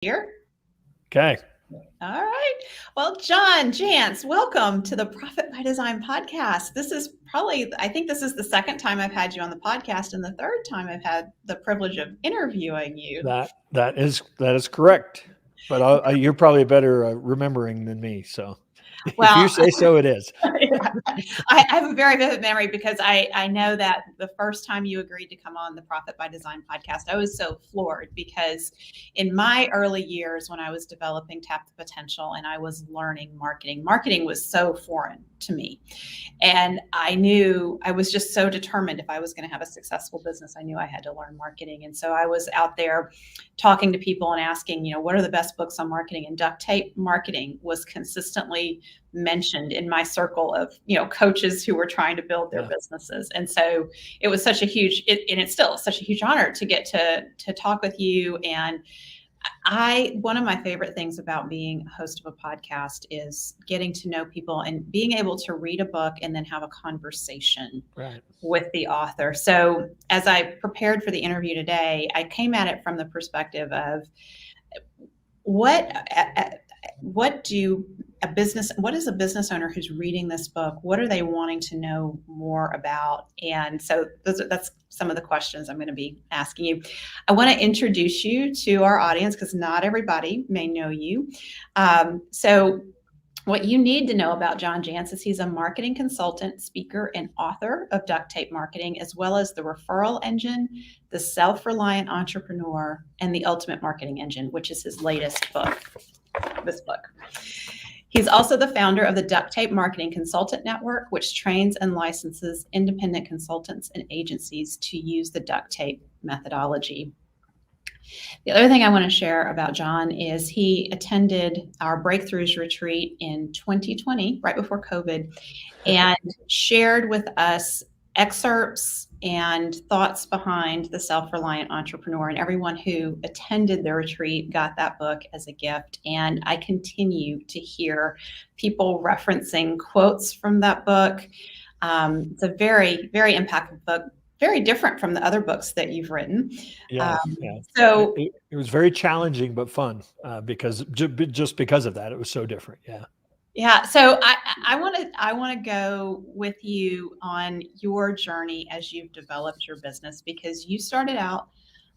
Here. Okay. All right. Well, Jantsch, welcome to the Profit by Design podcast. I think this is the second time I've had you on the podcast and the third time I've had the privilege of interviewing you. That is correct. But you're probably better remembering than me. So if you Well, say so, it is. I have a very vivid memory because I know that the first time you agreed to come on the Profit by Design podcast, I was so floored because in my early years when I was developing Tap the Potential and I was learning marketing was so foreign to me. And I knew I was just so determined if I was going to have a successful business, I knew I had to learn marketing. And so I was out there talking to people and asking, what are the best books on marketing? And duct tape marketing was consistently mentioned in my circle of coaches who were trying to build their businesses. And so it was such a huge and it's still such a huge honor to get to talk with you. And one of my favorite things about being a host of a podcast is getting to know people and being able to read a book and then have a conversation with the author. So as I prepared for the interview today, I came at it from the perspective of what is a business owner who's reading this book? What are they wanting to know more about? And so that's some of the questions I'm going to be asking you. I want to introduce you to our audience because not everybody may know you. So what you need to know about John Jantsch is he's a marketing consultant, speaker, and author of Duct Tape Marketing, as well as The Referral Engine, The Self-Reliant Entrepreneur, and The Ultimate Marketing Engine, which is his latest book, this book. He's also the founder of the Duct Tape Marketing Consultant Network, which trains and licenses independent consultants and agencies to use the duct tape methodology. The other thing I want to share about John is he attended our Breakthroughs retreat in 2020, right before COVID, and shared with us excerpts and thoughts behind the Self-Reliant Entrepreneur. And everyone who attended the retreat got that book as a gift. And I continue to hear people referencing quotes from that book. It's a very, very impactful book. Very different from the other books that you've written. So it was very challenging, but fun because of that, it was so different. Yeah. So I want to go with you on your journey as you've developed your business, because you started out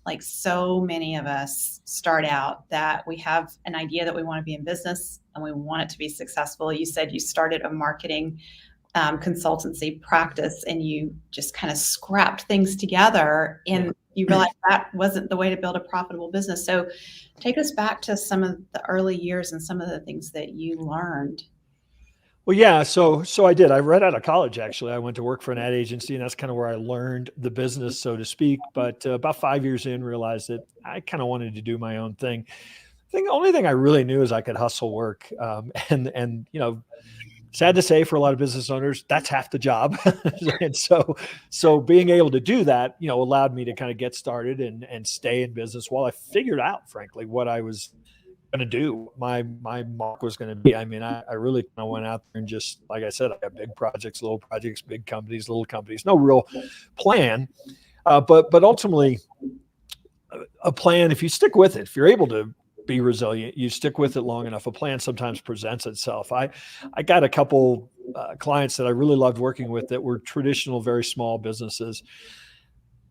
like so many of us start out, that we have an idea that we want to be in business and we want it to be successful. You said you started a marketing consultancy practice and you just kind of scrapped things together and you realized that wasn't the way to build a profitable business. So take us back to some of the early years and some of the things that you learned. Well, yeah. So I did. I read out of college, actually. I went to work for an ad agency, and that's kind of where I learned the business, so to speak. But about 5 years in, realized that I kind of wanted to do my own thing. The only thing I really knew is I could hustle work. And sad to say, for a lot of business owners, that's half the job. And so being able to do that, allowed me to kind of get started and stay in business while I figured out, frankly, what I was going to do. My mark was going to be. I mean, I really kind of went out there and just, like I said, I got big projects, little projects, big companies, little companies, no real plan. But ultimately, a plan, if you stick with it, if you're able to be resilient, you stick with it long enough, a plan sometimes presents itself. I got a couple clients that I really loved working with that were traditional, very small businesses.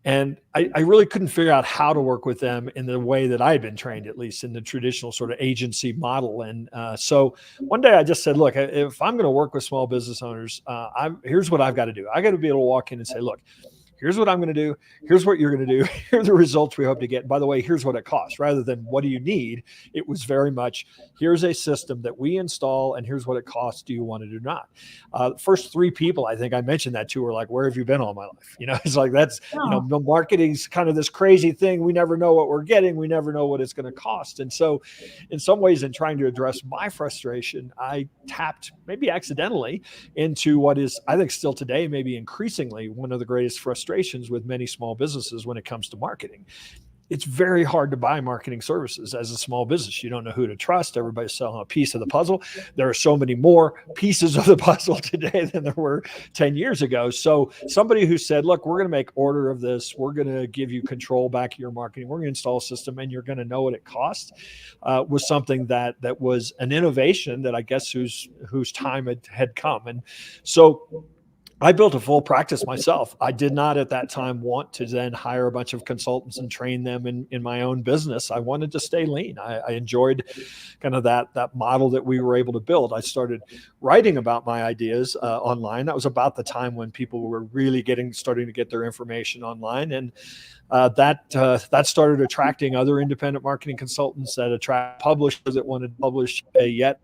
And I really couldn't figure out how to work with them in the way that I had been trained, at least in the traditional sort of agency model. And so one day I just said, look, if I'm going to work with small business owners, here's what I've got to do. I got to be able to walk in and say, look, here's what I'm going to do. Here's what you're going to do. Here are the results we hope to get. And by the way, here's what it costs. Rather than what do you need? It was very much, here's a system that we install and here's what it costs. Do you want it or not? The first 3 people I think I mentioned that to were like, where have you been all my life? It's like, that's, marketing's kind of this crazy thing. We never know what we're getting. We never know what it's going to cost. And so in some ways, in trying to address my frustration, I tapped, maybe accidentally, into what is, I think still today, maybe increasingly one of the greatest frustrations with many small businesses when it comes to marketing. it's very hard to buy marketing services as a small business. You don't know who to trust. Everybody's selling a piece of the puzzle. There are so many more pieces of the puzzle today than there were 10 years ago. So somebody who said, look, we're going to make order of this. We're going to give you control back of your marketing. We're going to install a system and you're going to know what it costs, was something that was an innovation that I guess whose time had come. And so I built a full practice myself. I did not at that time want to then hire a bunch of consultants and train them in my own business. I wanted to stay lean. I enjoyed kind of that model that we were able to build. I started writing about my ideas online. That was about the time when people were really starting to get their information online. And that started attracting other independent marketing consultants, that attract publishers that wanted to publish a yet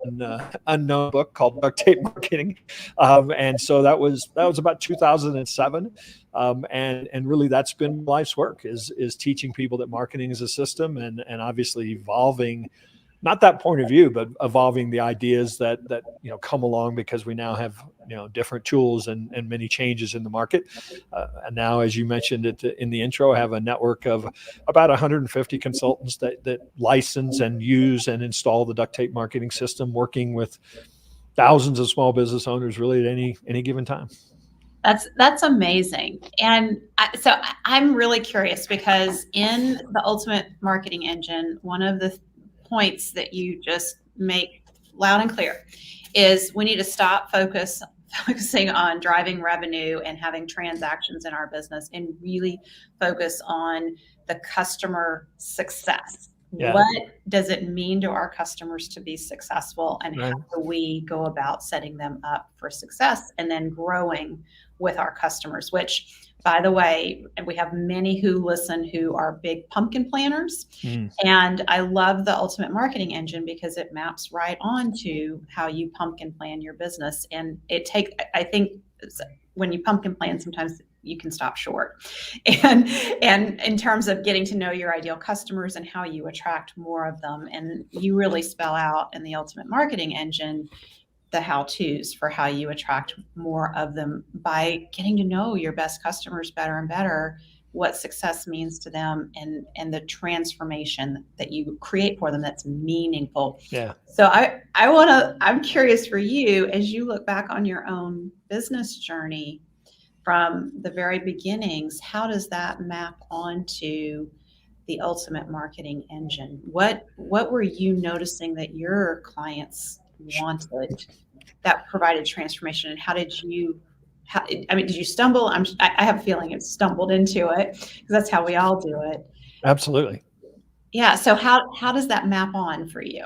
unknown book called Duct Tape Marketing. And so that was about 2007. And really that's been life's work, is teaching people that marketing is a system, and obviously evolving, not that point of view, but evolving the ideas that come along, because we now have different tools and many changes in the market. And now, as you mentioned in the intro, I have a network of about 150 consultants that license and use and install the duct tape marketing system, working with thousands of small business owners really at any given time. That's amazing. And so I'm really curious, because in the Ultimate Marketing Engine, one of the points that you just make loud and clear is we need to stop focusing on driving revenue and having transactions in our business, and really focus on the customer success. Yeah. What does it mean to our customers to be successful, and how do we go about setting them up for success and then growing with our customers? Which, by the way, we have many who listen who are big pumpkin planners. And I love the Ultimate Marketing Engine because it maps right onto how you pumpkin plan your business. And I think when you pumpkin plan, sometimes you can stop short. And in terms of getting to know your ideal customers and how you attract more of them. And you really spell out in the Ultimate Marketing Engine the how-tos for how you attract more of them by getting to know your best customers better and better, what success means to them, and the transformation that you create for them that's meaningful. Yeah. So I'm curious for you, as you look back on your own business journey from the very beginnings, how does that map onto the Ultimate Marketing Engine? What were you noticing that your clients wanted that provided transformation, and how did you stumble? I have a feeling it stumbled into it, because that's how we all do it. Absolutely. Yeah. So how does that map on for you?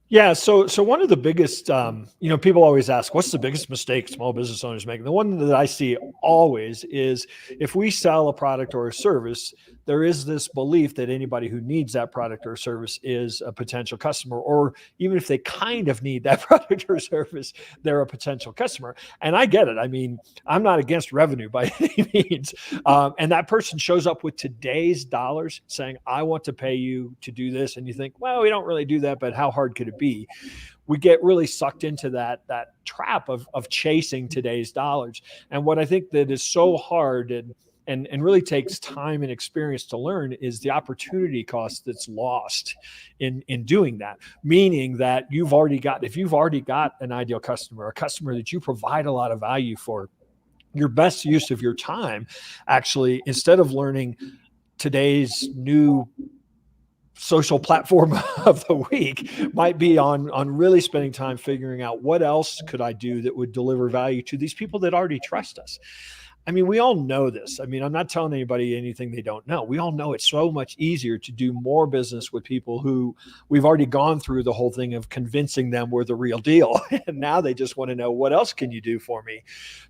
Yeah. So one of the biggest, people always ask, what's the biggest mistake small business owners make? The one that I see always is, if we sell a product or a service, there is this belief that anybody who needs that product or service is a potential customer, or even if they kind of need that product or service, they're a potential customer. And I get it. I mean, I'm not against revenue by any means. And that person shows up with today's dollars saying, I want to pay you to do this. And you think, well, we don't really do that, but how hard could it be? We get really sucked into that trap of chasing today's dollars. And what I think that is so hard and really takes time and experience to learn is the opportunity cost that's lost in doing that. Meaning that if you've already got an ideal customer, a customer that you provide a lot of value for, your best use of your time, actually, instead of learning today's new social platform of the week, might be on really spending time figuring out what else could I do that would deliver value to these people that already trust us. I mean, we all know this. I mean, I'm not telling anybody anything they don't know. We all know it's so much easier to do more business with people who we've already gone through the whole thing of convincing them we're the real deal. And now they just want to know, what else can you do for me?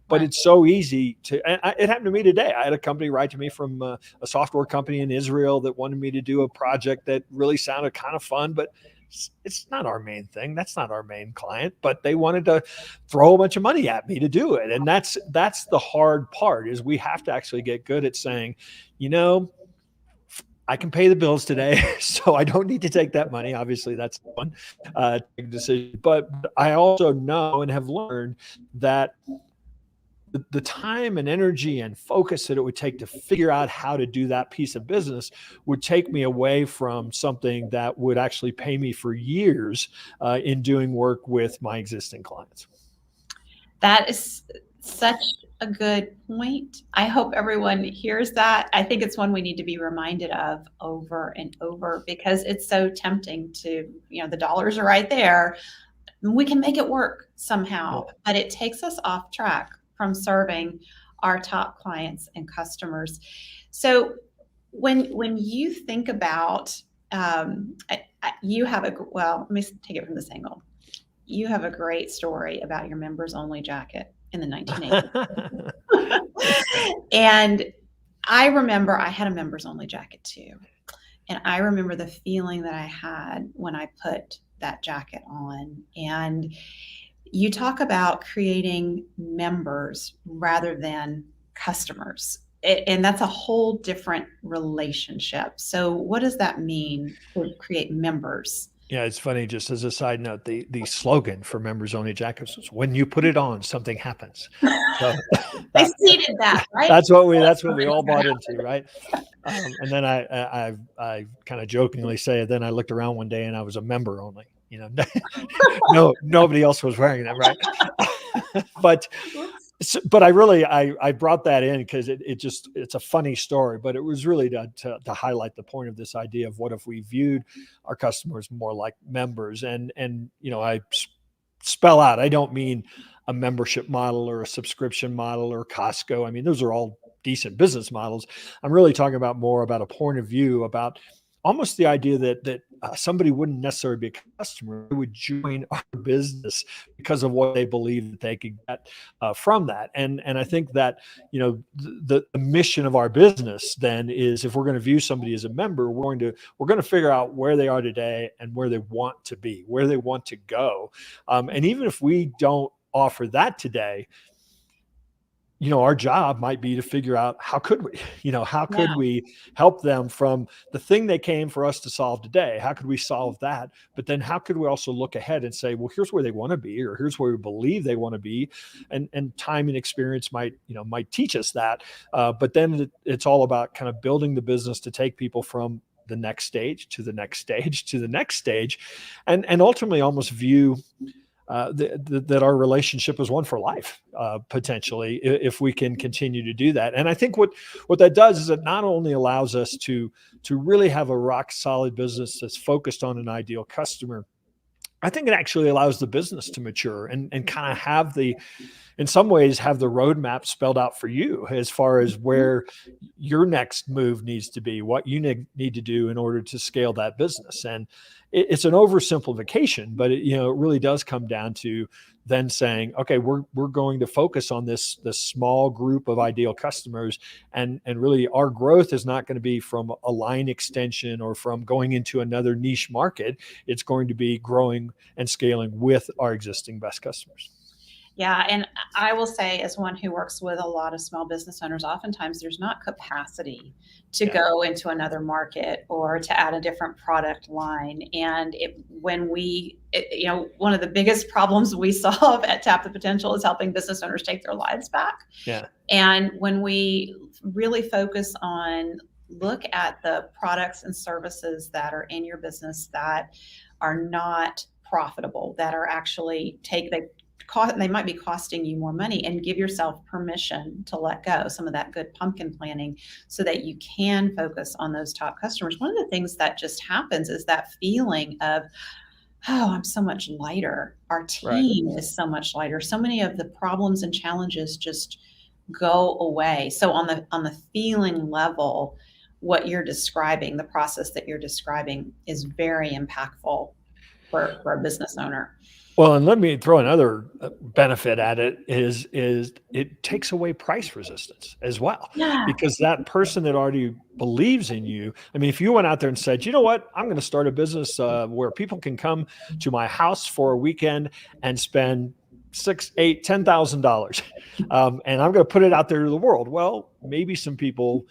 But it's so easy it happened to me today. I had a company write to me from a software company in Israel that wanted me to do a project that really sounded kind of fun, but it's not our main thing. That's not our main client, but they wanted to throw a bunch of money at me to do it. And that's the hard part, is we have to actually get good at saying, I can pay the bills today, so I don't need to take that money. Obviously, that's one decision. But I also know and have learned that the time and energy and focus that it would take to figure out how to do that piece of business would take me away from something that would actually pay me for years in doing work with my existing clients. That is such a good point. I hope everyone hears that. I think it's one we need to be reminded of over and over because it's so tempting to, the dollars are right there. We can make it work somehow, but it takes us off track from serving our top clients and customers. So when you think about, you have let me take it from this angle. You have a great story about your members only jacket in the 1980s. And I remember I had a members only jacket too. And I remember the feeling that I had when I put that jacket on. And you talk about creating members rather than customers. And that's a whole different relationship. So what does that mean to create members? Yeah, it's funny. Just as a side note, the slogan for members only jackets is "When you put it on, something happens." So They seeded that, right? that's what we all bought into, right? And then I kind of jokingly say, then I looked around one day and I was a member only. No, nobody else was wearing them, right? But I brought that in because it's a funny story, but it was really to highlight the point of this idea of what if we viewed our customers more like members. And I spell out, I don't mean a membership model or a subscription model or Costco. I mean, those are all decent business models. I'm really talking about more about a point of view about almost the idea that somebody wouldn't necessarily be a customer, they would join our business because of what they believe that they could get from that. And I think that, the mission of our business then is, if we're going to view somebody as a member, we're going to figure out where they are today and where they want to be, where they want to go. And even if we don't offer that today, our job might be to figure out how could we help them from the thing they came for us to solve today? How could we solve that? But then how could we also look ahead and say, well, here's where they want to be, or here's where we believe they want to be. And time and experience might teach us that. But then it's all about kind of building the business to take people from the next stage to the next stage to the next stage, and ultimately almost view that our relationship is one for life, potentially, if we can continue to do that. And I think what that does is it not only allows us to really have a rock solid business that's focused on an ideal customer, I think it actually allows the business to mature and kind of in some ways have the roadmap spelled out for you as far as where your next move needs to be, what you need to do in order to scale that business. And it's an oversimplification, but it really does come down to then saying, okay, we're going to focus on this small group of ideal customers, and really our growth is not going to be from a line extension or from going into another niche market. It's going to be growing and scaling with our existing best customers. Yeah. And I will say, as one who works with a lot of small business owners, oftentimes there's not capacity to go into another market or to add a different product line. And one of the biggest problems we solve at Tap the Potential is helping business owners take their lives back. Yeah. And when we really focus on look at the products and services that are in your business that are not profitable, that are actually they might be costing you more money, and give yourself permission to let go some of that good pumpkin planning so that you can focus on those top customers. One of the things that just happens is that feeling of, oh, I'm so much lighter. Our team is so much lighter. So many of the problems and challenges just go away. So on the feeling level, what you're describing, the process that you're describing, is very impactful for a business owner. Well, and let me throw another benefit at it is it takes away price resistance as well. Yeah. Because that person that already believes in you, I mean, if you went out there and said, you know what, I'm going to start a business where people can come to my house for a weekend and spend $6,000, $8,000, $10,000, and I'm going to put it out there to the world. Well, maybe some people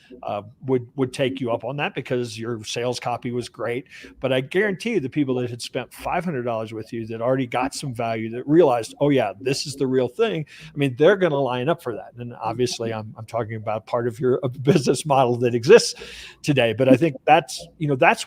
would take you up on that because your sales copy was great. But I guarantee you the people that had spent $500 with you that already got some value, that realized, oh yeah, this is the real thing. I mean, they're going to line up for that. And obviously I'm talking about part of your business model that exists today. But I think that's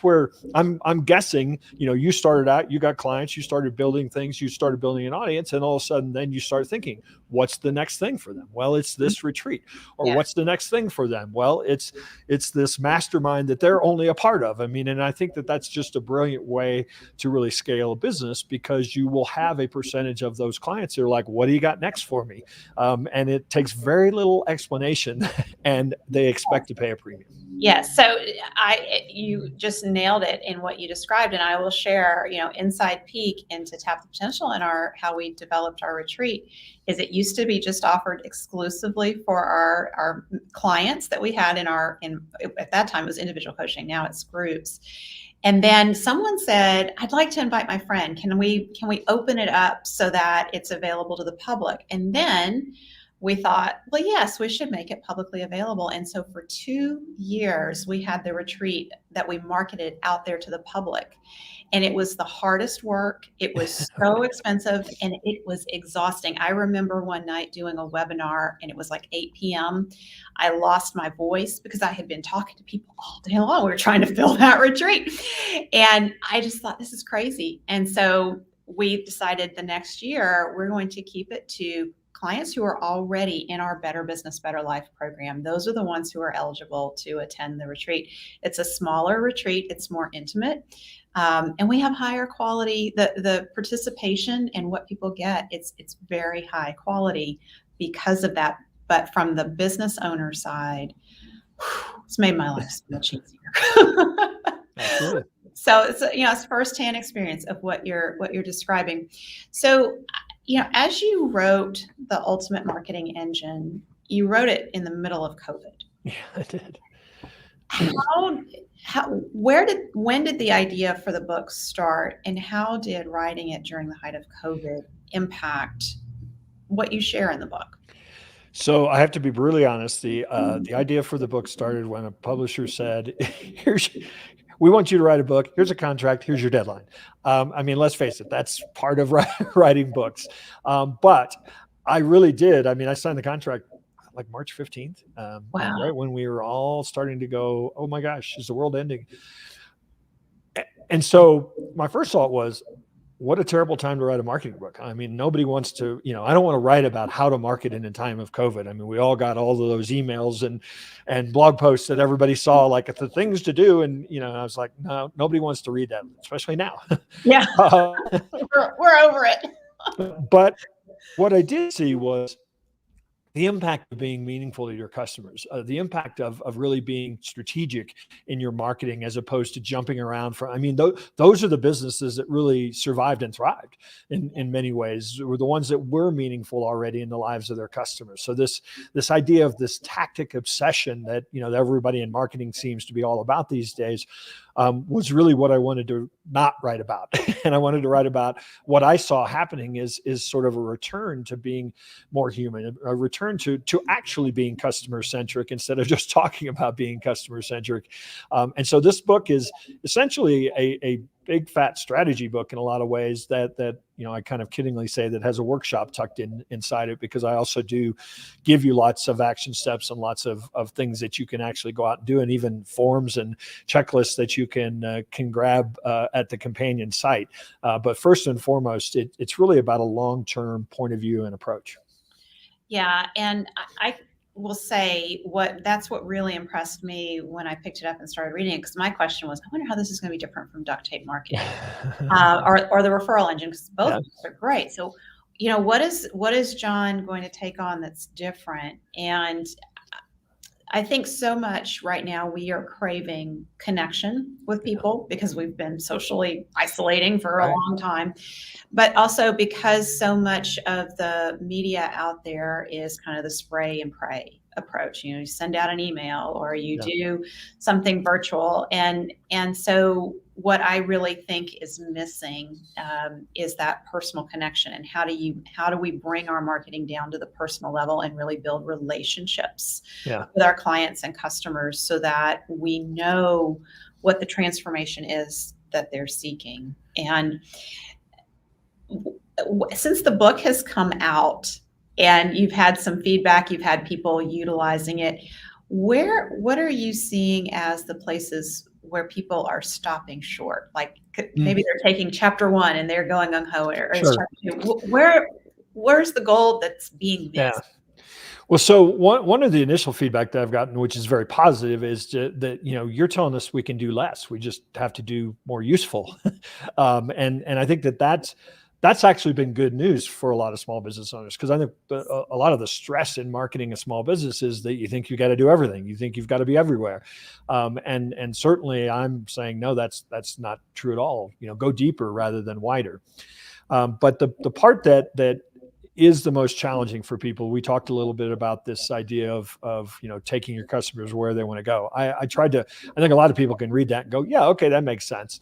where I'm guessing, you started out, you got clients, you started building things, you started building an audience, and all of a sudden then you start thinking, what's the next thing for them? Well, it's this retreat. Or Yeah. what's the next thing for them? Well, it's this mastermind that they're only a part of. I mean, and I think that that's just a brilliant way to really scale a business, because you will have a percentage of those clients that are like, what do you got next for me? And it takes very little explanation and they expect to pay a premium. Yes. So you just nailed it in what you described, and I will share, inside peek into Tap the Potential and how we developed our retreat. Is it used to be just offered exclusively for our clients that we had at that time it was individual coaching. Now it's groups. And then someone said, I'd like to invite my friend. Can we open it up so that it's available to the public? And then we thought, well, yes, we should make it publicly available. And so for 2 years, we had the retreat that we marketed out there to the public. And it was the hardest work. It was so expensive and it was exhausting. I remember one night doing a webinar and it was like 8 p.m. I lost my voice because I had been talking to people all day long. We were trying to fill that retreat. And I just thought, this is crazy. And so we decided the next year, we're going to keep it to clients who are already in our Better Business, Better Life program. Those are the ones who are eligible to attend the retreat. It's a smaller retreat. It's more intimate. And we have higher quality. The participation and what people get, it's very high quality because of that. But from the business owner side, it's made my life so much easier. Absolutely. So it's firsthand experience of what you're describing. So, as you wrote the Ultimate Marketing Engine, you wrote it in the middle of COVID. Yeah, I did. When did the idea for the book start, and how did writing it during the height of COVID impact what you share in the book? So I have to be brutally honest. The idea for the book started when a publisher said, we want you to write a book. Here's a contract. Here's your deadline. I mean, let's face it, that's part of writing books. But I really did. I mean, I signed the contract like March 15th, Wow. right when we were all starting to go, oh my gosh, is the world ending? And so my first thought was, what a terrible time to write a marketing book. I mean, nobody wants to, I don't want to write about how to market in a time of COVID. I mean, we all got all of those emails and blog posts that everybody saw, like the things to do. And, I was like, no, nobody wants to read that, especially now. Yeah, we're over it. But what I did see was the impact of being meaningful to your customers, the impact of really being strategic in your marketing, as opposed to jumping around those are the businesses that really survived and thrived in many ways, were the ones that were meaningful already in the lives of their customers. So this idea of this tactic obsession that, that everybody in marketing seems to be all about these days, was really what I wanted to not write about. And I wanted to write about what I saw happening is sort of a return to being more human, a return to actually being customer centric instead of just talking about being customer centric. And so this book is essentially a big fat strategy book in a lot of ways that I kind of kiddingly say that has a workshop tucked inside it, because I also do give you lots of action steps and lots of things that you can actually go out and do, and even forms and checklists that you can grab at the companion site. But first and foremost, it's really about a long-term point of view and approach. Yeah, and I will say that's what really impressed me when I picked it up and started reading it, because my question was, I wonder how this is going to be different from duct tape marketing or the referral engine, because both are great. So, what is John going to take on that's different? And I think so much right now we are craving connection with people because we've been socially isolating for a long time, but also because so much of the media out there is kind of the spray and pray approach. You send out an email or you do something virtual. And so what I really think is missing is that personal connection. And how do we bring our marketing down to the personal level and really build relationships Yeah. with our clients and customers so that we know what the transformation is that they're seeking. And since the book has come out and you've had some feedback, you've had people utilizing it, what are you seeing as the places where people are stopping short? Like maybe they're taking chapter 1 and they're going gung ho, or is Sure. chapter 2. Where's the goal that's being Yeah. missed? Well, so one of the initial feedback that I've gotten, which is very positive, is that you're telling us we can do less. We just have to do more useful, and I think that's actually been good news for a lot of small business owners, because I think a lot of the stress in marketing a small business is that you think you got to do everything, you think you've got to be everywhere, and certainly I'm saying no, that's not true at all. Go deeper rather than wider. But the part that is the most challenging for people. We talked a little bit about this idea of taking your customers where they want to go. I think a lot of people can read that and go, yeah, okay, that makes sense.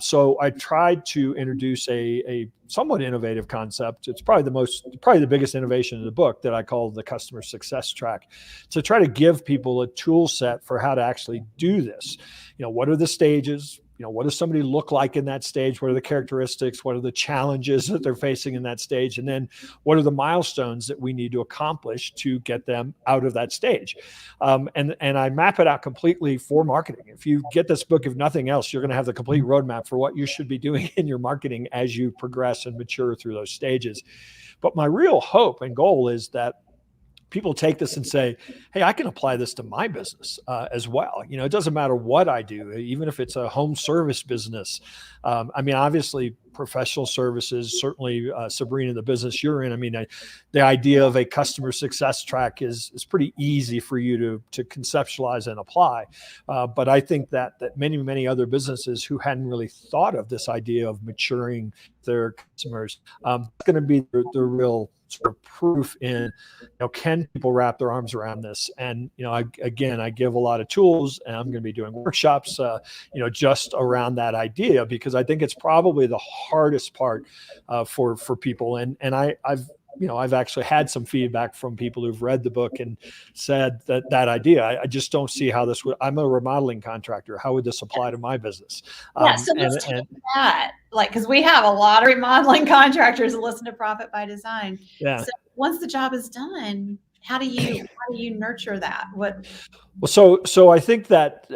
So I tried to introduce a somewhat innovative concept. It's probably the biggest innovation in the book, that I call the customer success track, to try to give people a tool set for how to actually do this. What are the stages? What does somebody look like in that stage? What are the characteristics? What are the challenges that they're facing in that stage? And then what are the milestones that we need to accomplish to get them out of that stage? And I map it out completely for marketing. If you get this book, if nothing else, you're going to have the complete roadmap for what you should be doing in your marketing as you progress and mature through those stages. But my real hope and goal is that people take this and say, hey, I can apply this to my business as well. It doesn't matter what I do, even if it's a home service business. Obviously professional services, certainly Sabrina, the business you're in. The idea of a customer success track is pretty easy for you to conceptualize and apply. But I think that many, many other businesses who hadn't really thought of this idea of maturing their customers, it's going to be the real sort of proof in, can people wrap their arms around this? And, I give a lot of tools, and I'm going to be doing workshops, just around that idea, because I think it's probably the hardest part for people. And I've actually had some feedback from people who've read the book and said that idea, I just don't see how this would. I'm a remodeling contractor. How would this apply to my business? Yeah, so let's take that, because we have a lot of remodeling contractors that listen to Profit by Design. Yeah. So once the job is done, how do you nurture that? Well, so I think that,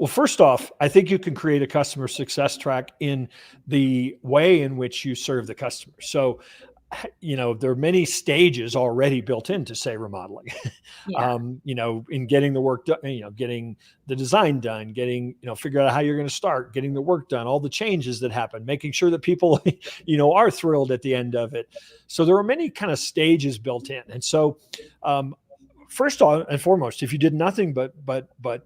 first off, I think you can create a customer success track in the way in which you serve the customer. So, there are many stages already built into, say, remodeling. Yeah. In getting the work done, getting the design done, figure out how you're going to start, getting the work done, all the changes that happen, making sure that people, are thrilled at the end of it. So there are many kind of stages built in. And so, first and foremost, if you did nothing but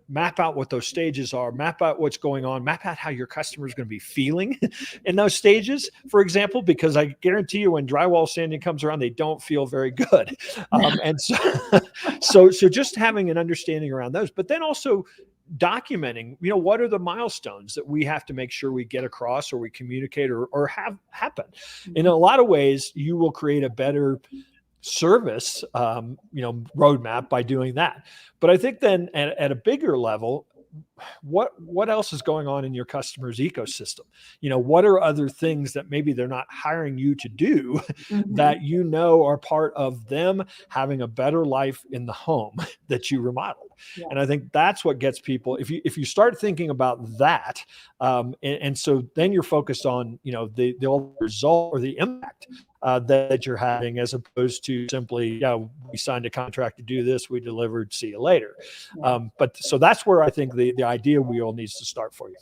map out what those stages are, map out what's going on, map out how your customer is going to be feeling in those stages, for example, because I guarantee you when drywall sanding comes around, they don't feel very good. And so just having an understanding around those, but then also documenting, what are the milestones that we have to make sure we get across or we communicate or have happen. In a lot of ways, you will create a better service, roadmap by doing that. But I think then at a bigger level, what else is going on in your customer's ecosystem? What are other things that maybe they're not hiring you to do that are part of them having a better life in the home that you remodeled? Yeah. And I think that's what gets people, if you start thinking about that, and so then you're focused on the result or the impact that you're having, as opposed to simply, we signed a contract to do this, we delivered, see you later. Yeah. But so that's where I think the idea wheel needs to start for you.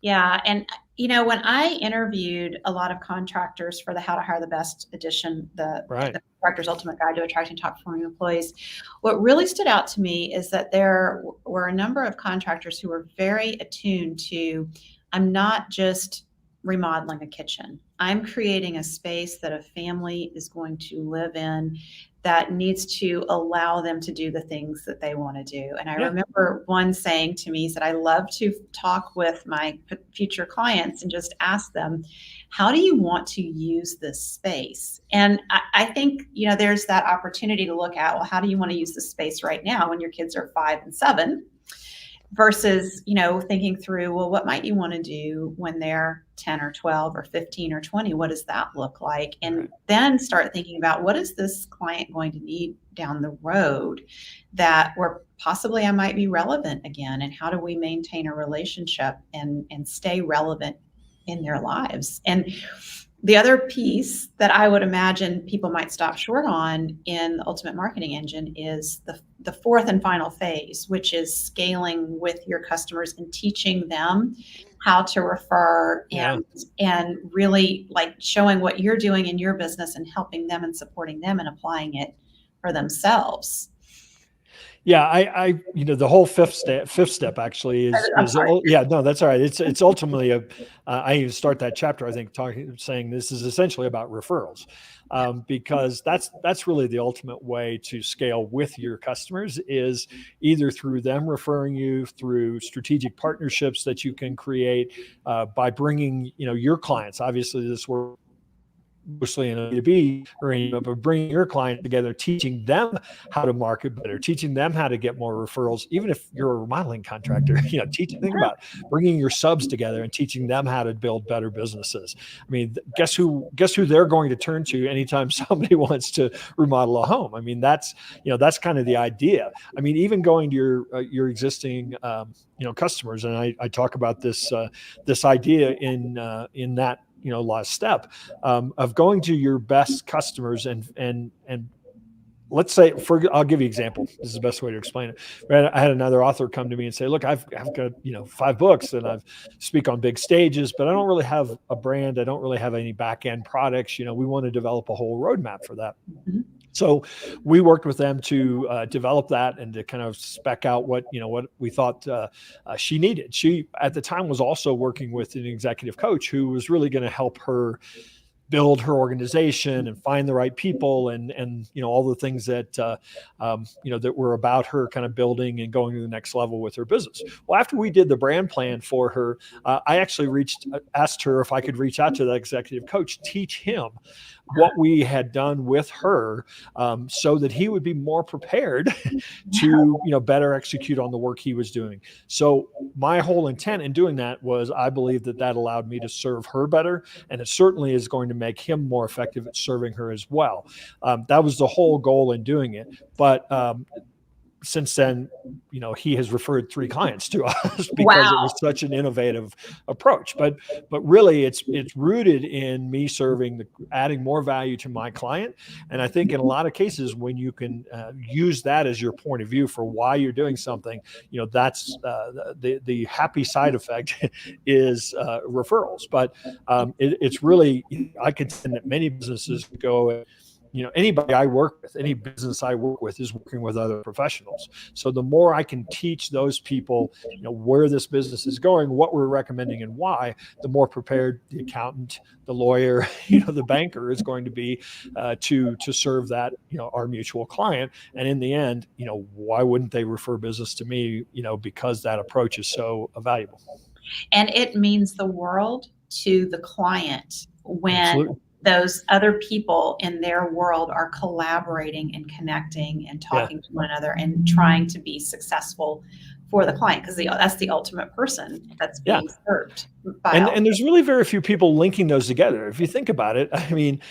Yeah. And, when I interviewed a lot of contractors for the How to Hire the Best edition, the Contractor's Ultimate Guide to Attracting Top Performing Employees, what really stood out to me is that there were a number of contractors who were very attuned to, I'm not just remodeling a kitchen. I'm creating a space that a family is going to live in that needs to allow them to do the things that they want to do. And I Yeah. remember one saying to me, he said, I love to talk with my future clients and just ask them, how do you want to use this space? And I think, there's that opportunity to look at, well, how do you want to use this space right now when your kids are 5 and 7? Versus, thinking through, well, what might you want to do when they're 10 or 12 or 15 or 20? What does that look like? And then start thinking about, what is this client going to need down the road that where possibly I might be relevant again? And how do we maintain a relationship and stay relevant in their lives? And the other piece that I would imagine people might stop short on in the Ultimate Marketing Engine is the fourth and final phase, which is scaling with your customers and teaching them how to refer and really like showing what you're doing in your business and helping them and supporting them and applying it for themselves. Yeah, the whole fifth step actually is yeah, no, that's all right. It's ultimately I even start that chapter, I think, saying this is essentially about referrals, because that's really the ultimate way to scale with your customers, is either through them referring you, through strategic partnerships that you can create, by bringing, your clients. Obviously, this work mostly in a B2B arrangement, but bringing your client together, teaching them how to market better, teaching them how to get more referrals. Even if you're a remodeling contractor, think about bringing your subs together and teaching them how to build better businesses. I mean, guess who they're going to turn to anytime somebody wants to remodel a home. I mean, that's kind of the idea. I mean, even going to your existing, customers. And I talk about this idea in that, last step, of going to your best customers and let's say, I'll give you an example. This is the best way to explain it. I had another author come to me and say, look, I've got, 5 books and I speak on big stages, but I don't really have a brand. I don't really have any back end products. We want to develop a whole roadmap for that. Mm-hmm. So we worked with them to develop that and to kind of spec out what we thought she needed. She, at the time, was also working with an executive coach who was really going to help her build her organization and find the right people and all the things that that were about her kind of building and going to the next level with her business. Well, after we did the brand plan for her, I actually asked her if I could reach out to that executive coach, teach him what we had done with her, so that he would be more prepared to better execute on the work he was doing. So my whole intent in doing that was, I believe that allowed me to serve her better, and it certainly is going to make him more effective at serving her as well. That was the whole goal in doing it. But since then, he has referred 3 clients to us because it was such an innovative approach. But really, it's rooted in me adding more value to my client. And I think in a lot of cases, when you can use that as your point of view for why you're doing something, that's the happy side effect is referrals. But it's really, I contend that many businesses go, anybody I work with, any business I work with is working with other professionals. So the more I can teach those people, where this business is going, what we're recommending and why, the more prepared the accountant, the lawyer, the banker is going to be to serve that, our mutual client. And in the end, why wouldn't they refer business to me, because that approach is so valuable. And it means the world to the client when Absolutely. Those other people in their world are collaborating and connecting and talking to one another and trying to be successful for the client, because that's the ultimate person that's being served. And there's really very few people linking those together. If you think about it, I mean,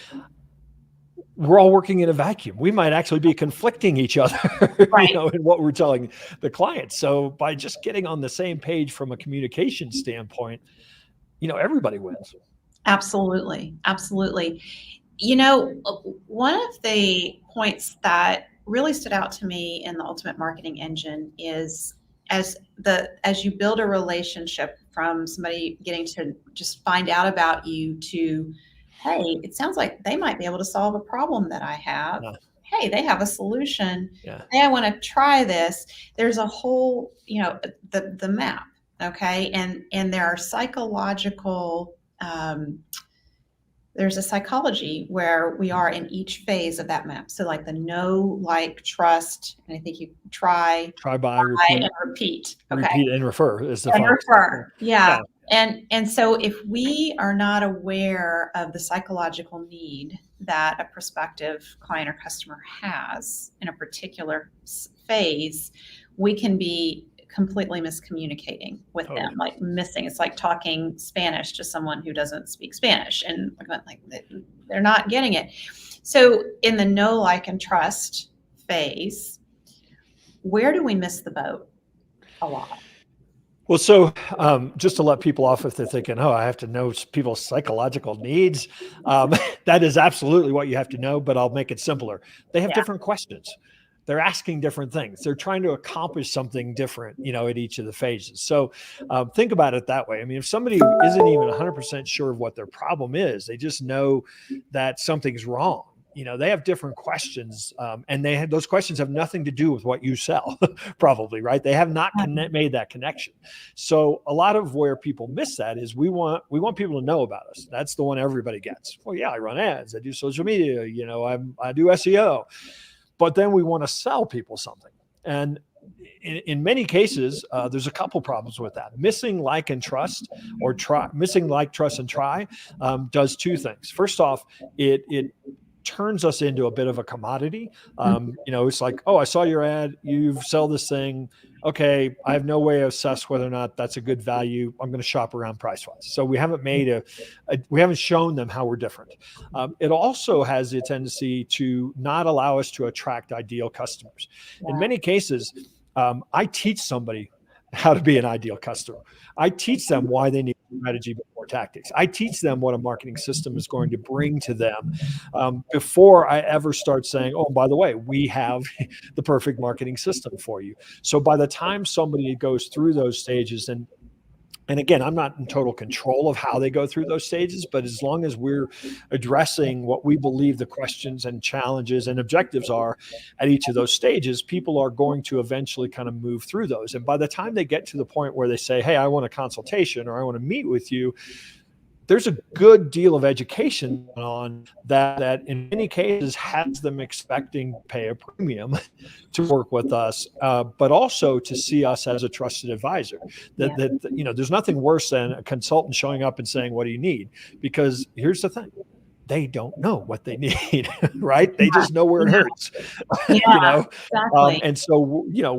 we're all working in a vacuum. We might actually be conflicting each other, right. In what we're telling the client. So by just getting on the same page from a communication standpoint, everybody wins. Absolutely. Absolutely. One of the points that really stood out to me in the Ultimate Marketing Engine is as you build a relationship from somebody getting to just find out about you to, hey, it sounds like they might be able to solve a problem that I have. Yeah. Hey, they have a solution. Yeah. Hey, I want to try this. There's a whole, the map. Okay. And there are psychological there's a psychology where we are in each phase of that map. So like the know, like, trust, and I think you try, Try, buy, and repeat, repeat. Okay. repeat, and refer is the And final step. refer. Yeah. Yeah. And so if we are not aware of the psychological need that a prospective client or customer has in a particular phase, we can be completely miscommunicating with Totally. them, like missing. It's like talking Spanish to someone who doesn't speak Spanish, and like they're not getting it. So in the know, like, and trust phase, where do we miss the boat a lot? Well, so just to let people off if they're thinking, oh, I have to know people's psychological needs. That is absolutely what you have to know, but I'll make it simpler. They have Yeah. different questions. They're asking different things. They're trying to accomplish something different, at each of the phases. So think about it that way. I mean, if somebody isn't even 100% sure of what their problem is, they just know that something's wrong. They have different questions, and those questions have nothing to do with what you sell, probably, right? They have not made that connection. So a lot of where people miss that is we want people to know about us. That's the one everybody gets. Well, yeah, I run ads, I do social media, I do SEO, but then we want to sell people something. And in many cases, there's a couple problems with that. Missing like and trust, or missing like, trust, and try does two things. First off, it turns us into a bit of a commodity. It's like, oh, I saw your ad, you sell this thing. Okay, I have no way to assess whether or not that's a good value. I'm going to shop around price wise. So we haven't we haven't shown them how we're different. It also has a tendency to not allow us to attract ideal customers. In many cases, I teach somebody how to be an ideal customer. I teach them why they need strategy before tactics. I teach them what a marketing system is going to bring to them before I ever start saying, oh, by the way, we have the perfect marketing system for you. So by the time somebody goes through those stages, and again, I'm not in total control of how they go through those stages, but as long as we're addressing what we believe the questions and challenges and objectives are at each of those stages, people are going to eventually kind of move through those. And by the time they get to the point where they say, hey, I want a consultation, or I want to meet with you, there's a good deal of education on that in many cases has them expecting to pay a premium to work with us, but also to see us as a trusted advisor. There's nothing worse than a consultant showing up and saying, what do you need? Because here's the thing. They don't know what they need, right? They just know where it hurts, Exactly. And so,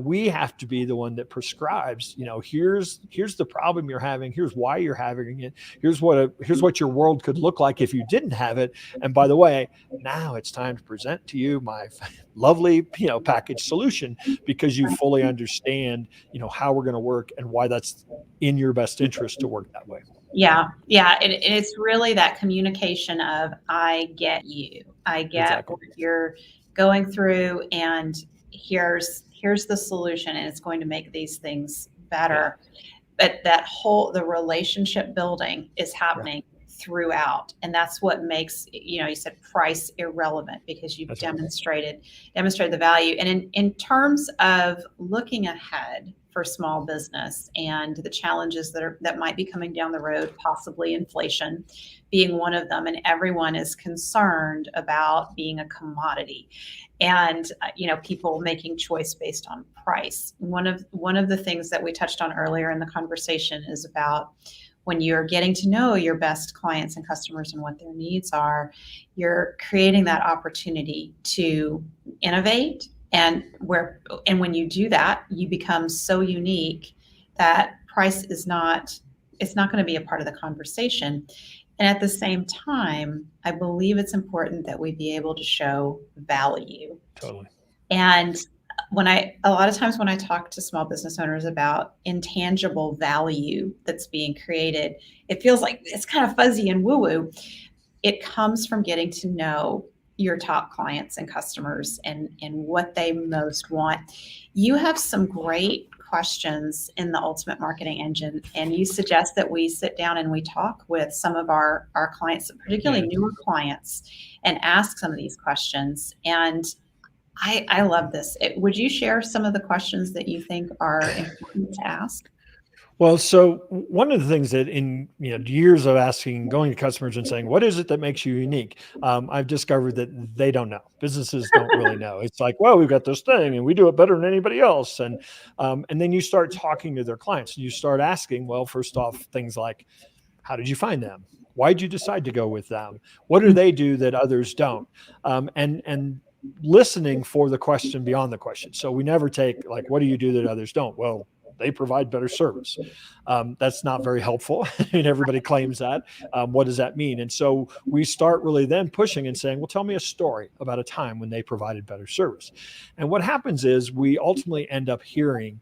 we have to be the one that prescribes, here's the problem you're having. Here's why you're having it. Here's what your world could look like if you didn't have it. And by the way, now it's time to present to you my lovely, package solution, because you fully understand, how we're going to work and why that's in your best interest to work that way. Yeah. It's really that communication of, I get you. I get Exactly. what you're going through, and here's the solution, and it's going to make these things better. Yeah. But the relationship building is happening throughout, and that's what makes, you said price irrelevant, because you've demonstrated the value. And in terms of looking ahead for small business and the challenges that might be coming down the road, possibly inflation being one of them, and everyone is concerned about being a commodity, and people making choice based on price. One of the things that we touched on earlier in the conversation is about when you're getting to know your best clients and customers and what their needs are, you're creating that opportunity to innovate. And when you do that, you become so unique that price is not going to be a part of the conversation. And at the same time, I believe it's important that we be able to show value. Totally. And a lot of times when I talk to small business owners about intangible value that's being created, it feels like it's kind of fuzzy and woo-woo. It comes from getting to know your top clients and customers and what they most want. You have some great questions in the Ultimate Marketing Engine, and you suggest that we sit down and we talk with some of our clients, particularly newer clients, and ask some of these questions. And I love this. Would you share some of the questions that you think are important to ask? Well, so one of the things that in years of asking, going to customers and saying, "What is it that makes you unique?" I've discovered that they don't know. Businesses don't really know. It's like, "Well, we've got this thing, and we do it better than anybody else." And then you start talking to their clients, and you start asking, well, first off, things like, "How did you find them? Why did you decide to go with them? What do they do that others don't?" And listening for the question beyond the question. So we never take like, "What do you do that others don't?" Well, they provide better service. That's not very helpful. And everybody claims that. What does that mean? And so we start really then pushing and saying, well, tell me a story about a time when they provided better service. And what happens is we ultimately end up hearing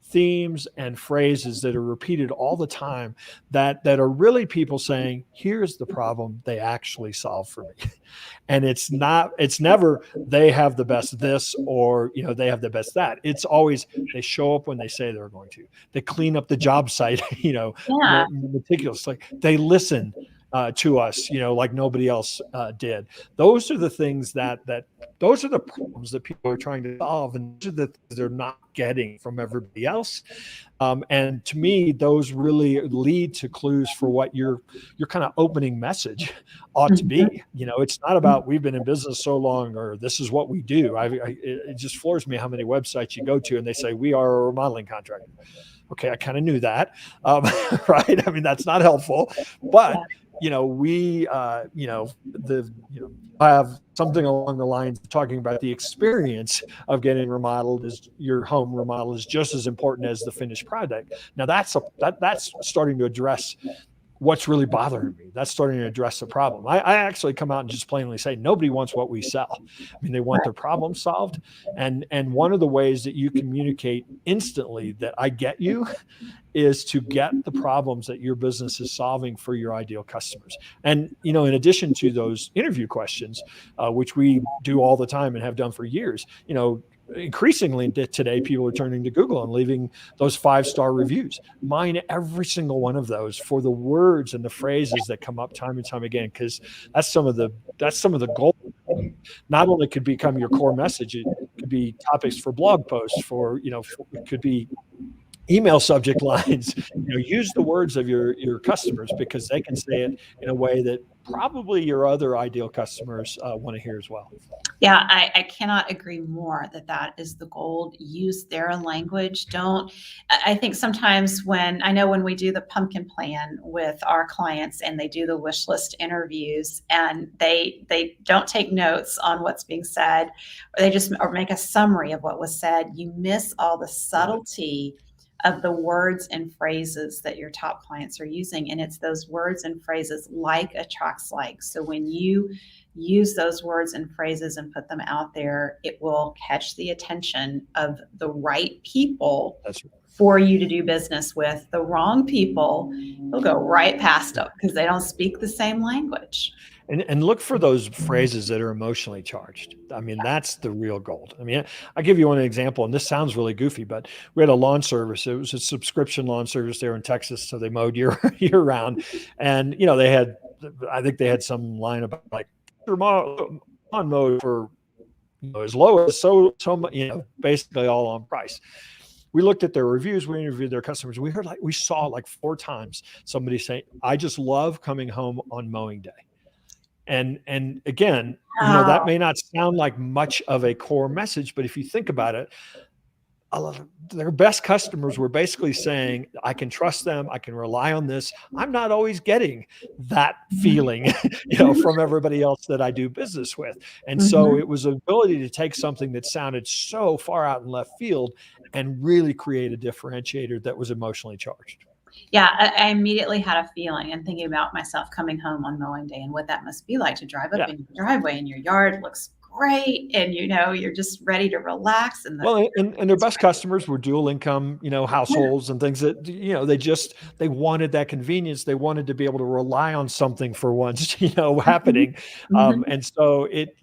themes and phrases that are repeated all the time that are really people saying, here's the problem they actually solve for me. And it's never they have the best this, or they have the best that. It's always they show up when they say they're going to. They clean up the job site, Yeah. meticulous. Like they listen to us, like nobody else did. Those are the things that those are the problems that people are trying to solve, and those are the things they're not getting from everybody else. And to me, those really lead to clues for what your kind of opening message ought to Mhm. be. It's not about we've been in business so long or this is what we do. It just floors me how many websites you go to and they say we are a remodeling contractor. Okay, I kind of knew that, right? I mean, that's not helpful, but Yeah. we, have something along the lines of talking about the experience of getting remodeled is your home remodel is just as important as the finished product. Now that's starting to address what's really bothering me. That's starting to address the problem. I actually come out and just plainly say nobody wants what we sell. I mean, they want their problem solved. And one of the ways that you communicate instantly that I get you is to get the problems that your business is solving for your ideal customers. And, in addition to those interview questions, which we do all the time and have done for years, increasingly today, people are turning to Google and leaving those 5-star reviews. Mine, every single one of those, for the words and the phrases that come up time and time again, because that's some of the gold. Not only could become your core message, it could be topics for blog posts, it could be email subject lines. Use the words of your customers because they can say it in a way that probably your other ideal customers want to hear as well. Yeah, I cannot agree more that that is the gold. Use their language. Don't, I think sometimes when we do the pumpkin plan with our clients and they do the wish list interviews and they don't take notes on what's being said, or they just or make a summary of what was said, you miss all the subtlety of the words and phrases that your top clients are using. And it's those words and phrases like attracts like. So when you use those words and phrases and put them out there, it will catch the attention of the right people That's for you to do business with. The wrong people will go right past them because they don't speak the same language. and look for those phrases that are emotionally charged. I mean, that's the real gold. I mean, I'll give you one example, and this sounds really goofy, but we had a lawn service. It was a subscription lawn service there in Texas, so they mowed year round, and I think they had some line about like lawn mowed for as low as basically all on price. We looked at their reviews, we interviewed their customers, we saw like 4 times somebody saying, I just love coming home on mowing day. And again, that Oh, may not sound like much of a core message, but if you think about it, their best customers were basically saying, I can trust them, I can rely on this. I'm not always getting that mhm, feeling, from everybody else that I do business with. And so mhm. it was the ability to take something that sounded so far out in left field and really create a differentiator that was emotionally charged. Yeah, I immediately had a feeling and thinking about myself coming home on mowing day and what that must be like to drive up Yeah. in your driveway and your yard looks great and you're just ready to relax and the Well, and their best customers were dual income, households and things that, they wanted that convenience. They wanted to be able to rely on something for once, Mhm, happening. mhm. And so it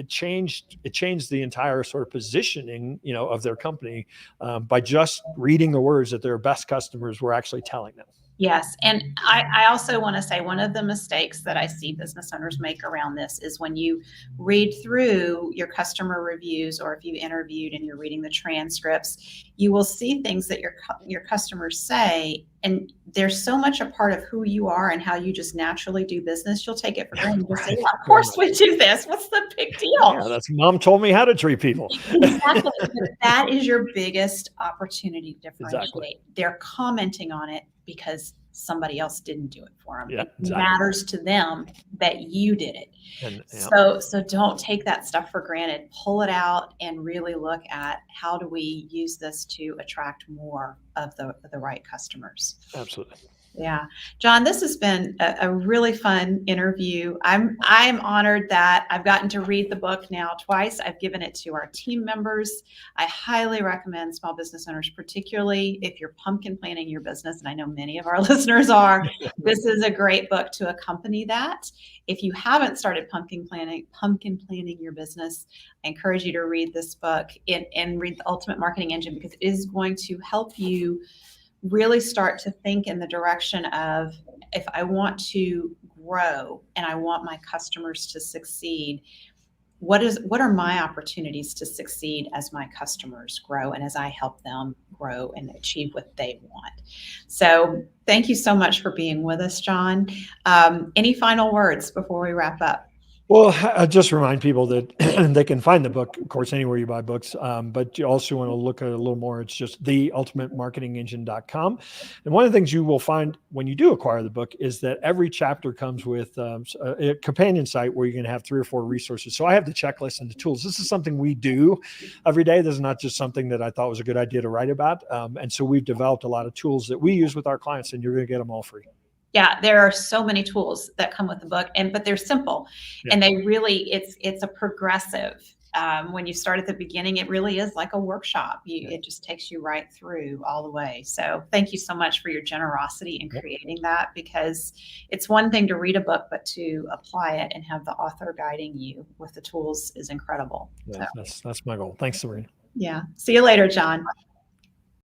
changed the entire sort of positioning, of their company, by just reading the words that their best customers were actually telling them. Yes. And I also want to say one of the mistakes that I see business owners make around this is when you read through your customer reviews, or if you interviewed and you're reading the transcripts, you will see things that your customers say, and there's so much a part of who you are and how you just naturally do business. You'll take it for granted. You'll say, Right. yeah, of Very course much. we do this. What's the big deal? Yeah, that's mom told me how to treat people. Exactly. But that is your biggest opportunity to Exactly. differentiate. They're commenting on it because somebody else didn't do it for them. Yeah, It exactly. matters to them that you did it. And yeah, So don't take that stuff for granted. Pull it out and really look at how do we use this to attract more of the right customers. absolutely. Yeah. John, this has been a really fun interview. I'm honored that I've gotten to read the book now twice. I've given it to our team members. I highly recommend small business owners, particularly if you're pumpkin planning your business, and I know many of our listeners are. This is a great book to accompany that. If you haven't started pumpkin planning your business, I encourage you to read this book and read The Ultimate Marketing Engine, because it is going to help you really start to think in the direction of, if I want to grow and I want my customers to succeed, what are my opportunities to succeed as my customers grow and as I help them grow and achieve what they want. So thank you so much for being with us, John. Any final words before we wrap up? Well, I just remind people that they can find the book, of course, anywhere you buy books. But you also want to look at it a little more. It's just theultimatemarketingengine.com. And one of the things you will find when you do acquire the book is that every chapter comes with a companion site where you can have 3 or 4 resources. So I have the checklist and the tools. This is something we do every day. This is not just something that I thought was a good idea to write about. And so we've developed a lot of tools that we use with our clients, and you're going to get them all free. Yeah, there are so many tools that come with the book, but they're simple, and they really it's a progressive. When you start at the beginning, it really is like a workshop. It just takes you right through all the way. So thank you so much for your generosity in creating that, because it's one thing to read a book, but to apply it and have the author guiding you with the tools is incredible. Yeah, So that's my goal. Thanks, Serena. yeah, see you later, John.